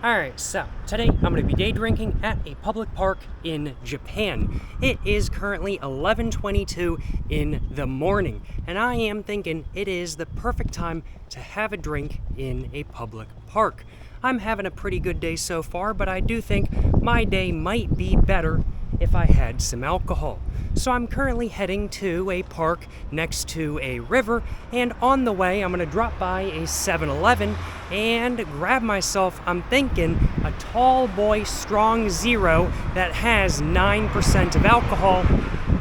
Alright, so today I'm going to be day drinking at a public park in Japan. It is currently 11:22 in the morning, and I am thinking it is the perfect time to have a drink in a public park. I'm having a pretty good day so far, but I do think my day might be better if I had some alcohol. So I'm currently heading to a park next to a river, and on the way I'm going to drop by a 7-Eleven and grab myself, I'm thinking, a Tall Boy Strong Zero that has 9% of alcohol,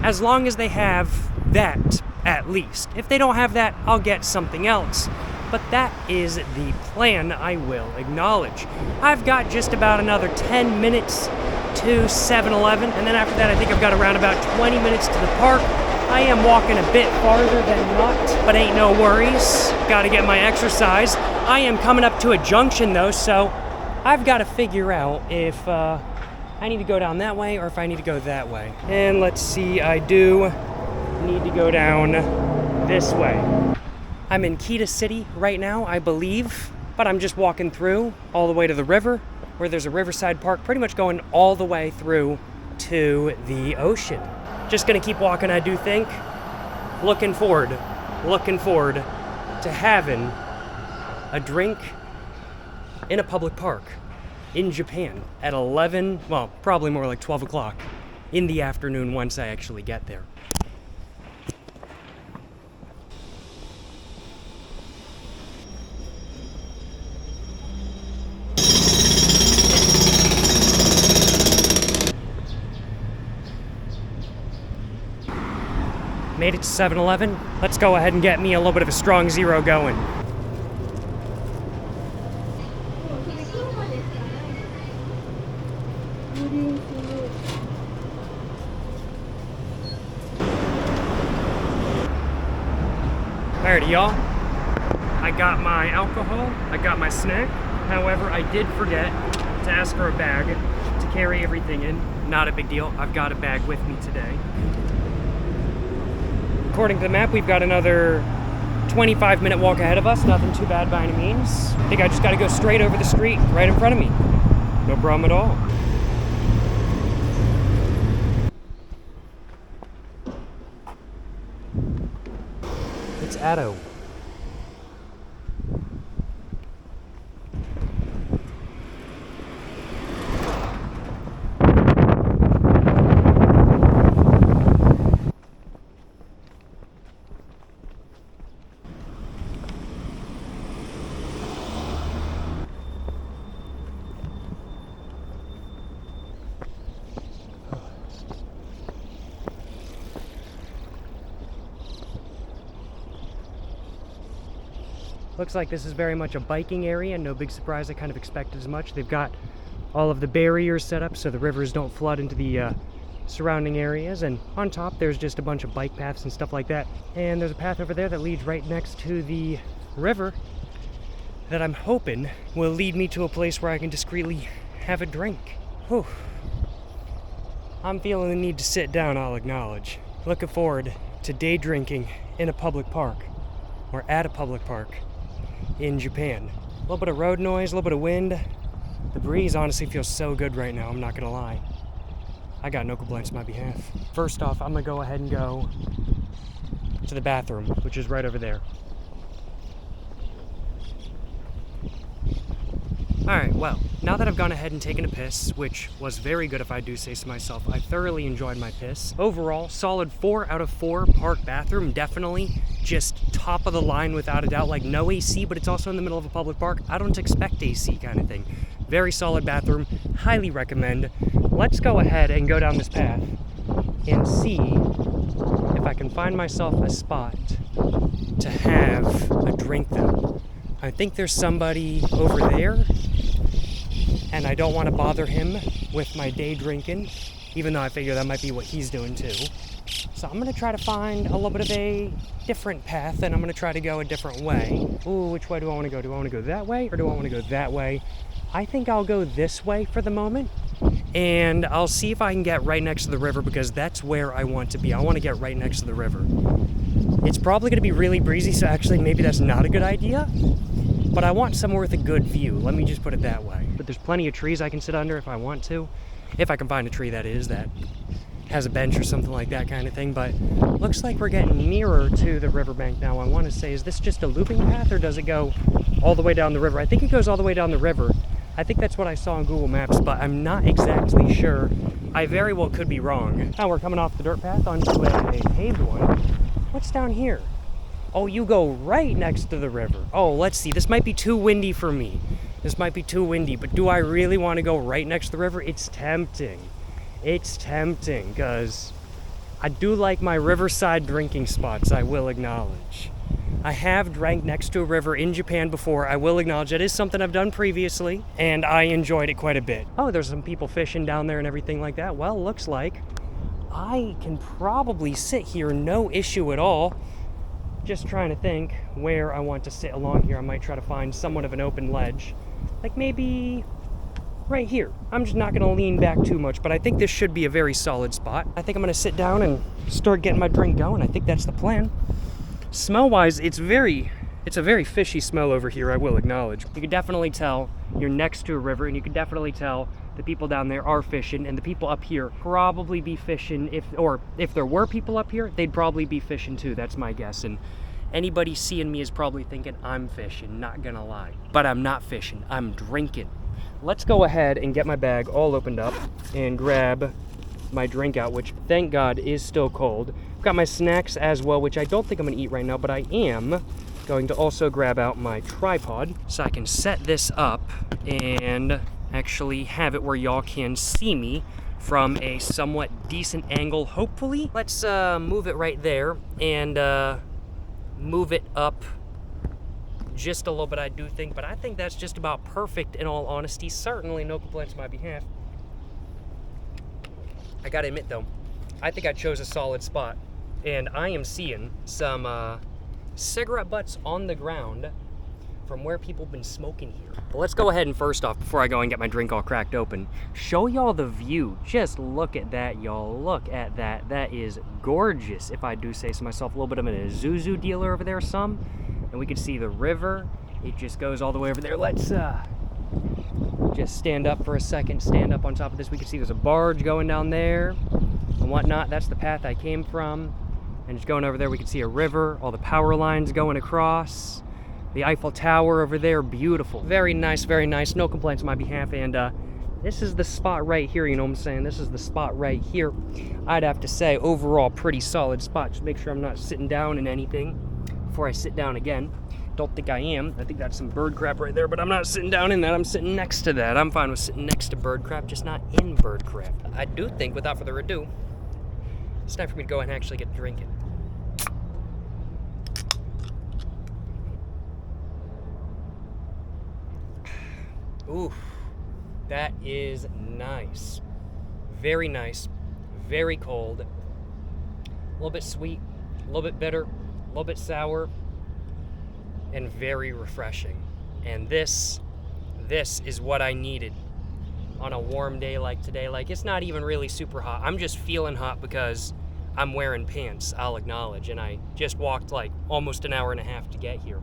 as long as they have that at least. If they don't have that, I'll get something else. But that is the plan, I will acknowledge. I've got just about another 10 minutes to 7-Eleven, and then after that I think I've got around about 20 minutes to the park. I am walking a bit farther than not, but ain't no worries. Gotta get my exercise. I am coming up to a junction though, so I've got to figure out if I need to go down that way or if I need to go that way. And let's see, I do need to go down this way. I'm in Kita City right now, I believe, but I'm just walking through all the way to the river, where there's a riverside park, pretty much going all the way through to the ocean. Just gonna keep walking, I do think. Looking forward to having a drink in a public park in Japan at 11, well, probably more like 12 o'clock in the afternoon once I actually get there. Made it to 7-Eleven. Let's go ahead and get me a little bit of a Strong Zero going. Alrighty, y'all. I got my alcohol, I got my snack. However, I did forget to ask for a bag to carry everything in. Not a big deal. I've got a bag with me today. According to the map, we've got another 25-minute walk ahead of us. Nothing too bad by any means. I think I just got to go straight over the street right in front of me. No problem at all. It's Addo. Looks like this is very much a biking area. No big surprise, I kind of expected as much. They've got all of the barriers set up so the rivers don't flood into the surrounding areas. And on top, there's just a bunch of bike paths and stuff like that. And there's a path over there that leads right next to the river that I'm hoping will lead me to a place where I can discreetly have a drink. Whew. I'm feeling the need to sit down, I'll acknowledge. Looking forward to day drinking in a public park, or at a public park in Japan. A little bit of road noise, a little bit of wind. The breeze honestly feels so good right now, I'm not gonna lie. I got no complaints on my behalf. First off, I'm gonna go ahead and go to the bathroom, which is right over there. Alright, well, now that I've gone ahead and taken a piss, which was very good if I do say so myself, I thoroughly enjoyed my piss. Overall, solid 4 out of 4 park bathroom, definitely. Just top of the line without a doubt, like no AC, but it's also in the middle of a public park. I don't expect AC kind of thing. Very solid bathroom, highly recommend. Let's go ahead and go down this path and see if I can find myself a spot to have a drink though. I think there's somebody over there, and I don't want to bother him with my day drinking, even though I figure that might be what he's doing too. So I'm going to try to find a little bit of a different path, and I'm going to try to go a different way. Ooh, which way do I want to go? Do I want to go that way, or do I want to go that way? I think I'll go this way for the moment, and I'll see if I can get right next to the river, because that's where I want to be. I want to get right next to the river. It's probably going to be really breezy, so actually maybe that's not a good idea. but I want somewhere with a good view. Let me just put it that way. But there's plenty of trees I can sit under if I want to. If I can find a tree, that is, that has a bench or something like that kind of thing. But looks like we're getting nearer to the riverbank now. I want to say, is this just a looping path or does it go all the way down the river? I think it goes all the way down the river. I think that's what I saw on Google Maps, but I'm not exactly sure. I very well could be wrong. Now we're coming off the dirt path onto a paved one. What's down here? Oh, you go right next to the river. Oh, let's see. This might be too windy for me. This might be too windy, but do I really want to go right next to the river? It's tempting. It's tempting, because I do like my riverside drinking spots, I will acknowledge. I have drank next to a river in Japan before. I will acknowledge that is something I've done previously, and I enjoyed it quite a bit. Oh, there's some people fishing down there and everything like that. Well, looks like I can probably sit here, no issue at all. Just trying to think where I want to sit along here. I might try to find somewhat of an open ledge. Like maybe right here. I'm just not gonna lean back too much, but I think this should be a very solid spot. I think I'm gonna sit down and start getting my drink going. I think that's the plan. Smell-wise, it's a very fishy smell over here, I will acknowledge. You can definitely tell you're next to a river, and you can definitely tell the people down there are fishing, and the people up here probably be fishing. If there were people up here, they'd probably be fishing too. That's my guess. And anybody seeing me is probably thinking I'm fishing, not gonna lie. But I'm not fishing, I'm drinking. Let's go ahead and get my bag all opened up and grab my drink out, which thank God is still cold. I've got my snacks as well, which I don't think I'm gonna eat right now, but I am going to also grab out my tripod so I can set this up and actually have it where y'all can see me from a somewhat decent angle, hopefully. Let's move it right there and move it up just a little bit, I do think, but I think that's just about perfect in all honesty. Certainly no complaints on my behalf. I gotta admit though, I think I chose a solid spot, and I am seeing some cigarette butts on the ground from where people have been smoking here. But let's go ahead and first off, before I go and get my drink all cracked open, show y'all the view. Just look at that, y'all. Look at that. That is gorgeous, if I do say so myself. A little bit of an Isuzu dealer over there, some. And we can see the river. It just goes all the way over there. Let's just stand up for a second, stand up on top of this. We can see there's a barge going down there and whatnot. That's the path I came from. And just going over there, we can see a river, all the power lines going across. The Eiffel Tower over there, beautiful. Very nice, no complaints on my behalf. And this is the spot right here, you know what I'm saying? This is the spot right here. I'd have to say, overall, pretty solid spot. Just make sure I'm not sitting down in anything before I sit down again. Don't think I am. I think that's some bird crap right there, but I'm not sitting down in that. I'm sitting next to that. I'm fine with sitting next to bird crap, just not in bird crap. I do think, without further ado, it's time for me to go and actually get drinking. Ooh, that is nice. Very nice, very cold, a little bit sweet, a little bit bitter, a little bit sour, and very refreshing. And this is what I needed on a warm day like today. Like, it's not even really super hot. I'm just feeling hot because I'm wearing pants, I'll acknowledge, and I just walked like almost an hour and a half to get here.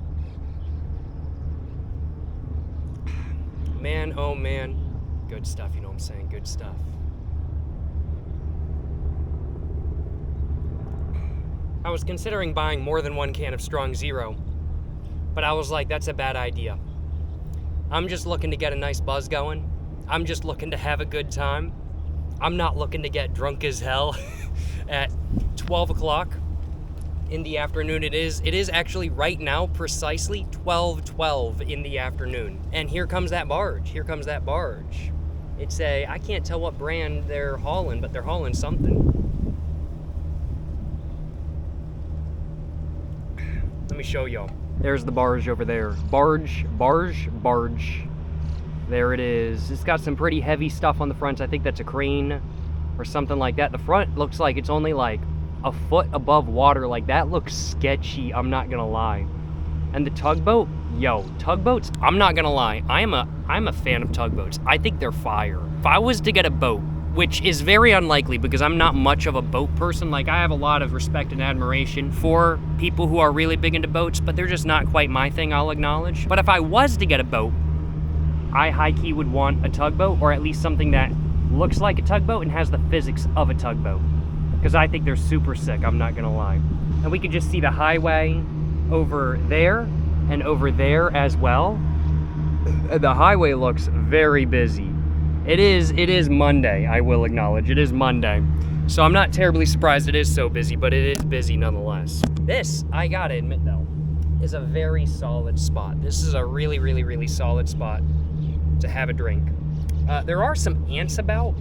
Man, oh man, good stuff, you know what I'm saying, good stuff. I was considering buying more than one can of Strong Zero, but I was like, that's a bad idea. I'm just looking to get a nice buzz going. I'm just looking to have a good time. I'm not looking to get drunk as hell at 12 o'clock in the afternoon. It is actually right now precisely 12:12 in the afternoon. And here comes that barge. It's I can't tell what brand they're hauling, but they're hauling something. Let me show y'all. There's the barge over there. Barge. There it is. It's got some pretty heavy stuff on the front. I think that's a crane or something like that. The front looks like it's only like a foot above water. Like, that looks sketchy, I'm not gonna lie. And the tugboat, tugboats, I'm not gonna lie, I'm a fan of tugboats. I think they're fire. If I was to get a boat which is very unlikely because I'm not much of a boat person. Like, I have a lot of respect and admiration for people who are really big into boats, but they're just not quite my thing, I'll acknowledge. But if I was to get a boat, I high-key would want a tugboat, or at least something that looks like a tugboat and has the physics of a tugboat, because I think they're super sick, I'm not gonna lie. And we could just see the highway over there and over there as well. The highway looks very busy. It is Monday, I will acknowledge. It is Monday. So I'm not terribly surprised it is so busy, but it is busy nonetheless. This, I gotta admit though, is a very solid spot. This is a really, really, really solid spot to have a drink. There are some ants about,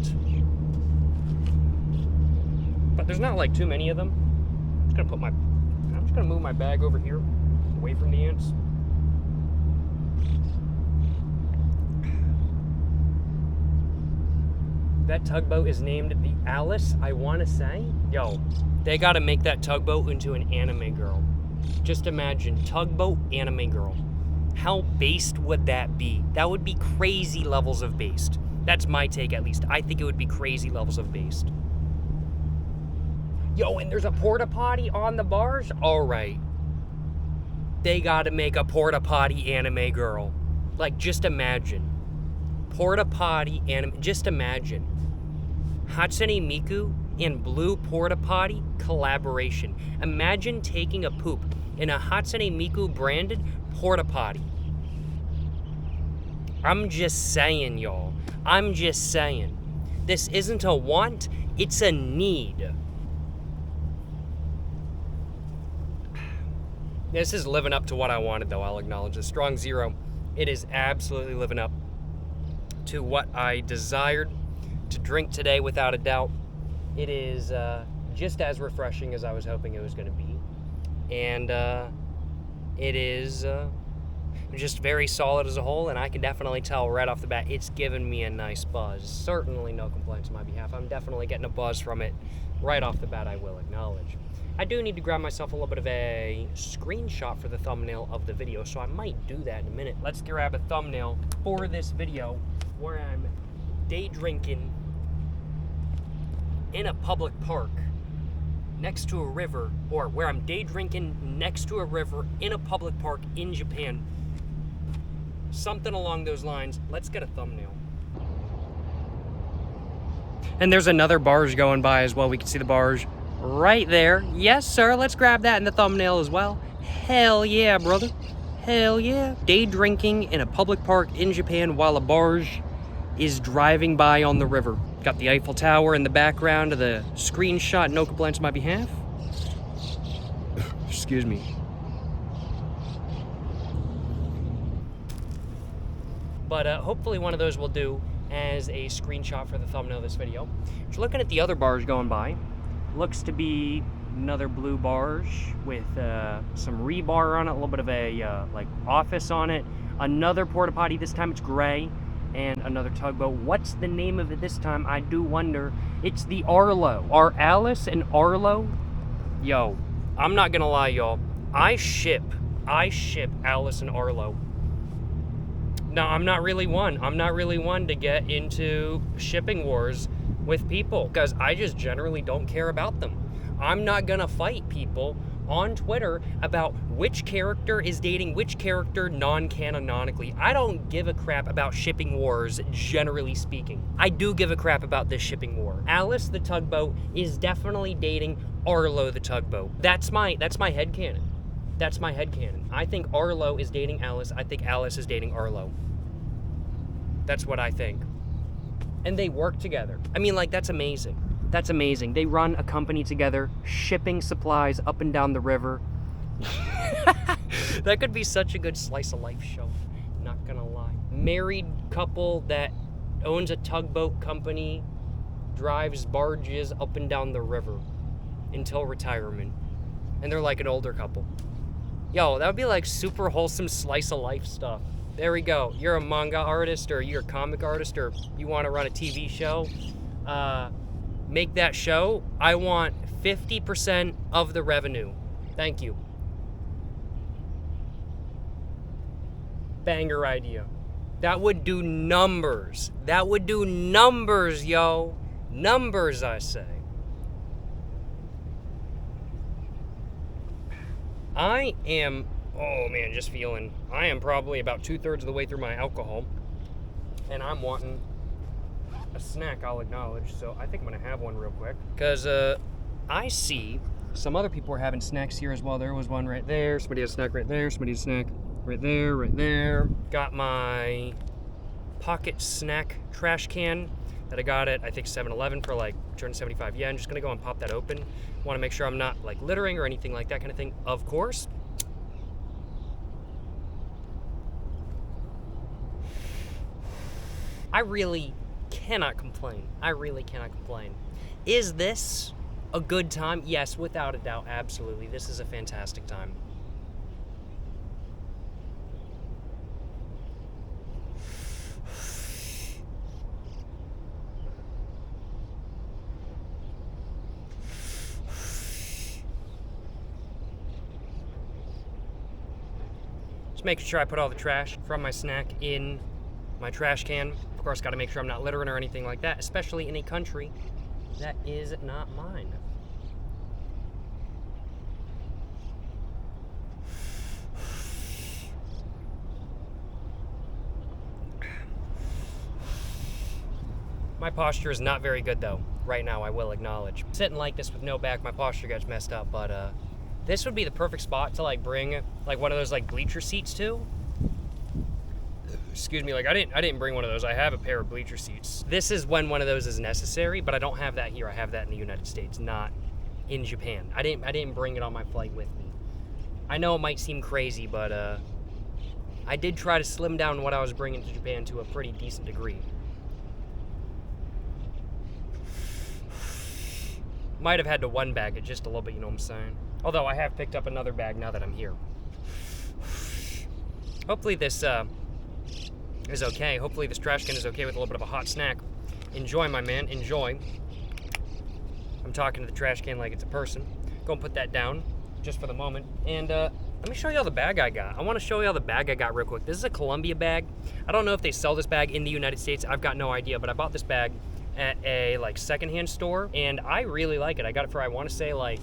but there's not like too many of them. I'm just gonna move my bag over here, away from the ants. That tugboat is named the Alice, I want to say. Yo, they got to make that tugboat into an anime girl. Just imagine, tugboat anime girl. How based would that be? That would be crazy levels of based. That's my take, at least. I think it would be crazy levels of based. Yo, and there's a porta potty on the barge? All right. They got to make a porta potty anime girl. Like, just imagine. Porta potty anime, just imagine. Hatsune Miku and Blue Porta Potty collaboration. Imagine taking a poop in a Hatsune Miku branded porta potty. I'm just saying, y'all. I'm just saying. This isn't a want, it's a need. This is living up to what I wanted, though, I'll acknowledge. The Strong Zero, it is absolutely living up to what I desired to drink today, without a doubt. It is just as refreshing as I was hoping it was going to be. And it is just very solid as a whole, and I can definitely tell right off the bat it's given me a nice buzz. Certainly no complaints on my behalf. I'm definitely getting a buzz from it right off the bat, I will acknowledge. I do need to grab myself a little bit of a screenshot for the thumbnail of the video, so I might do that in a minute. Let's grab a thumbnail for this video where I'm day drinking in a public park next to a river, or where I'm day drinking next to a river in a public park in Japan. Something along those lines. Let's get a thumbnail. And there's another barge going by as well. We can see the barge right there. Yes, sir. Let's grab that in the thumbnail as well. Hell yeah, brother. Hell yeah. Day drinking in a public park in Japan while a barge is driving by on the river. Got the Eiffel Tower in the background of the screenshot. No complaints on my behalf. Excuse me. But hopefully one of those will do as a screenshot for the thumbnail of this video. Just looking at the other barge going by. Looks to be another blue barge with some rebar on it, a little bit of a like office on it. Another porta potty, this time it's gray, and another tugboat. What's the name of it this time? I do wonder. It's the Arlo. Are Alice and Arlo? Yo, I'm not gonna lie, y'all. I ship Alice and Arlo. Now, I'm not really one to get into shipping wars with people, because I just generally don't care about them. I'm not gonna fight people on Twitter about which character is dating which character non-canonically. I don't give a crap about shipping wars, generally speaking. I do give a crap about this shipping war. Alice the tugboat is definitely dating Arlo the tugboat. That's my headcanon. That's my headcanon. I think Arlo is dating Alice. I think Alice is dating Arlo. That's what I think. And they work together. I mean, like, that's amazing. That's amazing. They run a company together, shipping supplies up and down the river. That could be such a good slice of life show, not gonna lie. Married couple that owns a tugboat company, drives barges up and down the river until retirement. And they're like an older couple. Yo, that would be like super wholesome slice of life stuff. There we go. You're a manga artist, or you're a comic artist, or you want to run a TV show. Make that show. I want 50% of the revenue. Thank you. Banger idea. That would do numbers. That would do numbers, yo. Numbers, I say. I am, oh man, just feeling, I am probably about 2/3 of the way through my alcohol, and I'm wanting a snack, I'll acknowledge, so I think I'm gonna have one real quick, because I see some other people are having snacks here as well. There was one right there, somebody has a snack right there, somebody has a snack right there, right there. Got my pocket snack trash can that I got at, I think, 7-Eleven for like 275 yen. Just gonna go and pop that open. Want to make sure I'm not like littering or anything like that kind of thing, of course. I really cannot complain. I really cannot complain. Is this a good time? Yes, without a doubt, absolutely. This is a fantastic time. Just making sure I put all the trash from my snack in my trash can. Of course, got to make sure I'm not littering or anything like that, especially in a country that is not mine. My posture is not very good though, right now, I will acknowledge. Sitting like this with no back, my posture gets messed up, but this would be the perfect spot to like bring like one of those like bleacher seats to. Excuse me, like I didn't bring one of those. I have a pair of bleacher seats. This is when one of those is necessary, but I don't have that here. I have that in the United States, not in Japan. I didn't bring it on my flight with me. I know it might seem crazy, but I did try to slim down what I was bringing to Japan to a pretty decent degree. Might have had to one bag it just a little bit, you know what I'm saying? Although I have picked up another bag now that I'm here. Hopefully this is okay. Hopefully this trash can is okay with a little bit of a hot snack. Enjoy, my man, enjoy. I'm talking to the trash can like it's a person. Go and put that down just for the moment. And let me show you all the bag I got. I want to show you all the bag I got real quick. This is a Columbia bag. I don't know if they sell this bag in the United States. I've got no idea, but I bought this bag at a like secondhand store, and I really like it. I got it for, I want to say, like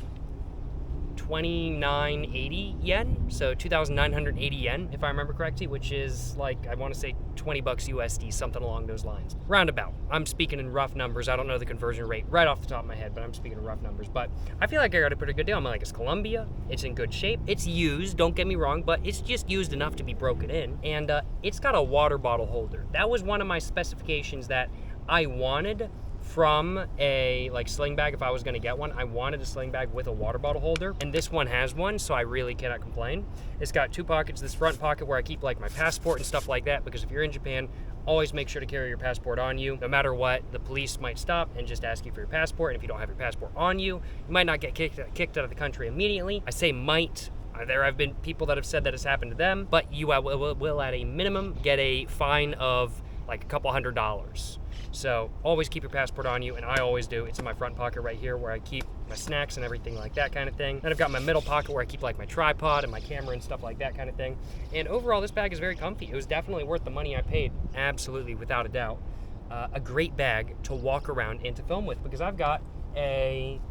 2980 yen, so 2,980 yen if I remember correctly, which is like, I want to say $20 USD, something along those lines. Roundabout. I'm speaking in rough numbers. I don't know the conversion rate right off the top of my head, but I'm speaking in rough numbers. But I feel like I got a pretty good deal. I'm like, it's Columbia, it's in good shape, it's used, don't get me wrong, but it's just used enough to be broken in, and it's got a water bottle holder. That was one of my specifications that I wanted from a like sling bag. If I was going to get one, I wanted a sling bag with a water bottle holder, and this one has one, so I really cannot complain. It's got two pockets. This front pocket where I keep like my passport and stuff like that, because if you're in Japan, always make sure to carry your passport on you. No matter what, the police might stop and just ask you for your passport, and if you don't have your passport on you, you might not get kicked out of the country immediately. I say might. There have been people that have said that has happened to them, but you will at a minimum get a fine of like a couple $100. So always keep your passport on you, and I always do. It's in my front pocket right here where I keep my snacks and everything like that kind of thing. Then I've got my middle pocket where I keep like my tripod and my camera and stuff like that kind of thing. And overall, this bag is very comfy. It was definitely worth the money I paid, absolutely, without a doubt. A great bag to walk around and to film with, because I've got a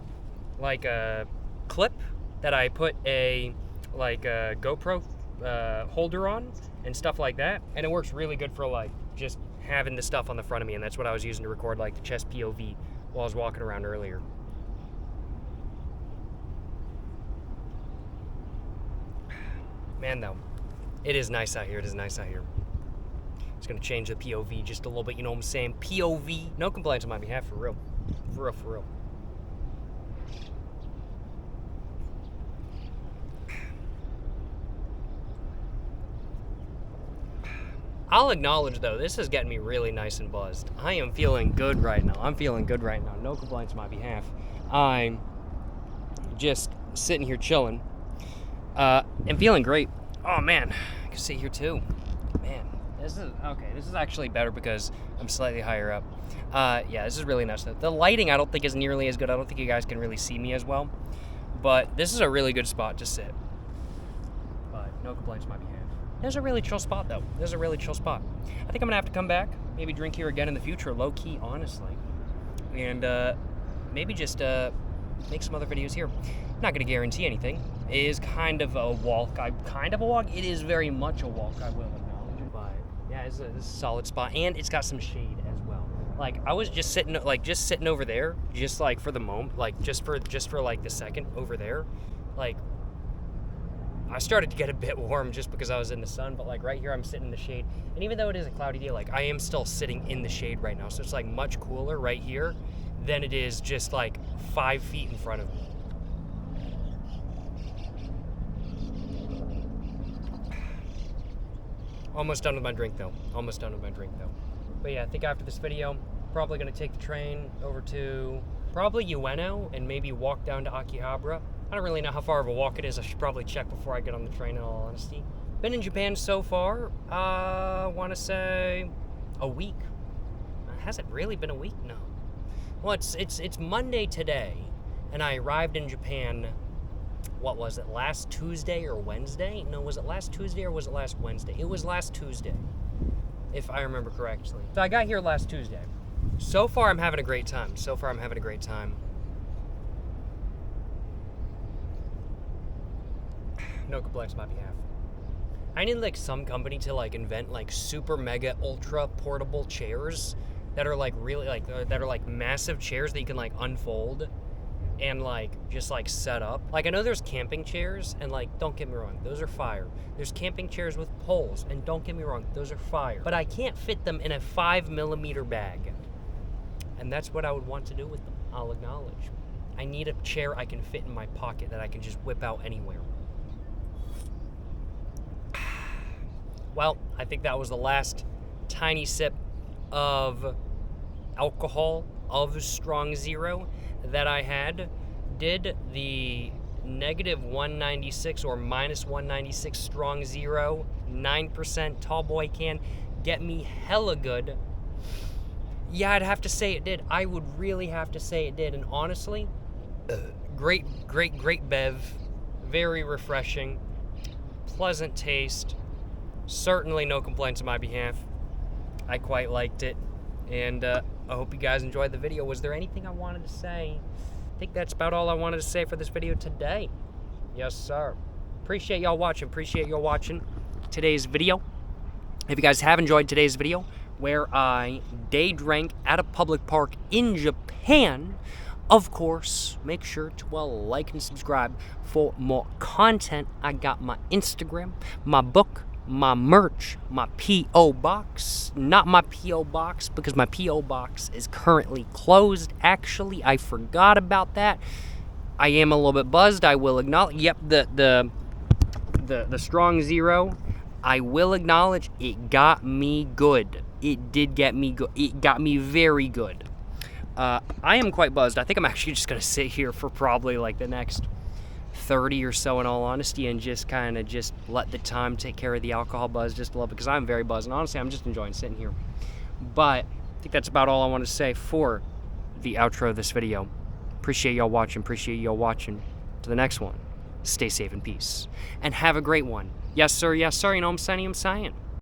clip that I put a GoPro holder on and stuff like that, and it works really good for like just having the stuff on the front of me, and that's what I was using to record like the chest POV while I was walking around earlier. Man, though, it is nice out here. It is nice out here. It's gonna change the POV just a little bit, you know what I'm saying? POV. No complaints on my behalf, for real. For real, for real. I'll acknowledge, though, this is getting me really nice and buzzed. I am feeling good right now. I'm feeling good right now. No complaints on my behalf. I'm just sitting here chilling and feeling great. Oh, man. I can sit here, too. Man, this is okay. This is actually better because I'm slightly higher up. Yeah, this is really nice. The lighting, I don't think, is nearly as good. I don't think you guys can really see me as well. But this is a really good spot to sit. But no complaints on my behalf. There's a really chill spot, though. There's a really chill spot. I think I'm going to have to come back, maybe drink here again in the future, low-key, honestly. and maybe just make some other videos here. Not going to guarantee anything. It is kind of a walk. It is very much a walk, I will acknowledge. But yeah, it's a solid spot, and it's got some shade as well. Like, I was just sitting over there, just like for the moment, like just for like the second over there. Like, I started to get a bit warm just because I was in the sun, but like right here I'm sitting in the shade. And even though it is a cloudy day, like I am still sitting in the shade right now. So it's like much cooler right here than it is just like 5 feet in front of me. Almost done with my drink though. But yeah, I think after this video, probably gonna take the train over to probably Ueno and maybe walk down to Akihabara. I don't really know how far of a walk it is. I should probably check before I get on the train, in all honesty. Been in Japan so far, I want to say a week. Has it really been a week? No. Well, it's Monday today, and I arrived in Japan, what was it, last Tuesday or Wednesday? No, was it last Tuesday or was it last Wednesday? It was last Tuesday, if I remember correctly. So I got here last Tuesday. So far, I'm having a great time. No complaints on my behalf. I need like some company to like invent like super mega ultra portable chairs that are like really like that are like massive chairs that you can like unfold and like just like set up. Like, I know there's camping chairs, and like, don't get me wrong, those are fire. There's camping chairs with poles, and don't get me wrong, those are fire. But I can't fit them in a 5mm bag. And that's what I would want to do with them, I'll acknowledge. I need a chair I can fit in my pocket that I can just whip out anywhere. Well, I think that was the last tiny sip of alcohol of Strong Zero that I had. Did the -196 or -196 Strong Zero 9% tall boy can get me hella good? Yeah, I'd have to say it did. I would really have to say it did. And honestly, great bev. Very refreshing. Pleasant taste. Certainly no complaints on my behalf. I quite liked it. And I hope you guys enjoyed the video. Was there anything I wanted to say? I think that's about all I wanted to say for this video today. Yes, sir. Appreciate y'all watching today's video. If you guys have enjoyed today's video, where I day drank at a public park in Japan, of course, make sure to like and subscribe for more content. I got my Instagram, my book, my merch, my P.O. box. Not my P.O. box, because my P.O. box is currently closed. Actually, I forgot about that. I am a little bit buzzed, I will acknowledge. Yep, the Strong Zero, I will acknowledge, it got me good. It did get me good. It got me very good. I am quite buzzed. I think I'm actually just going to sit here for probably like the next 30 or so, in all honesty, and just kind of just let the time take care of the alcohol buzz just a little bit, because I'm very buzzed, and honestly, I'm just enjoying sitting here. But I think that's about all I want to say for the outro of this video. Appreciate y'all watching. To the next one, stay safe and peace, and have a great one. Yes, sir. You know what I'm saying?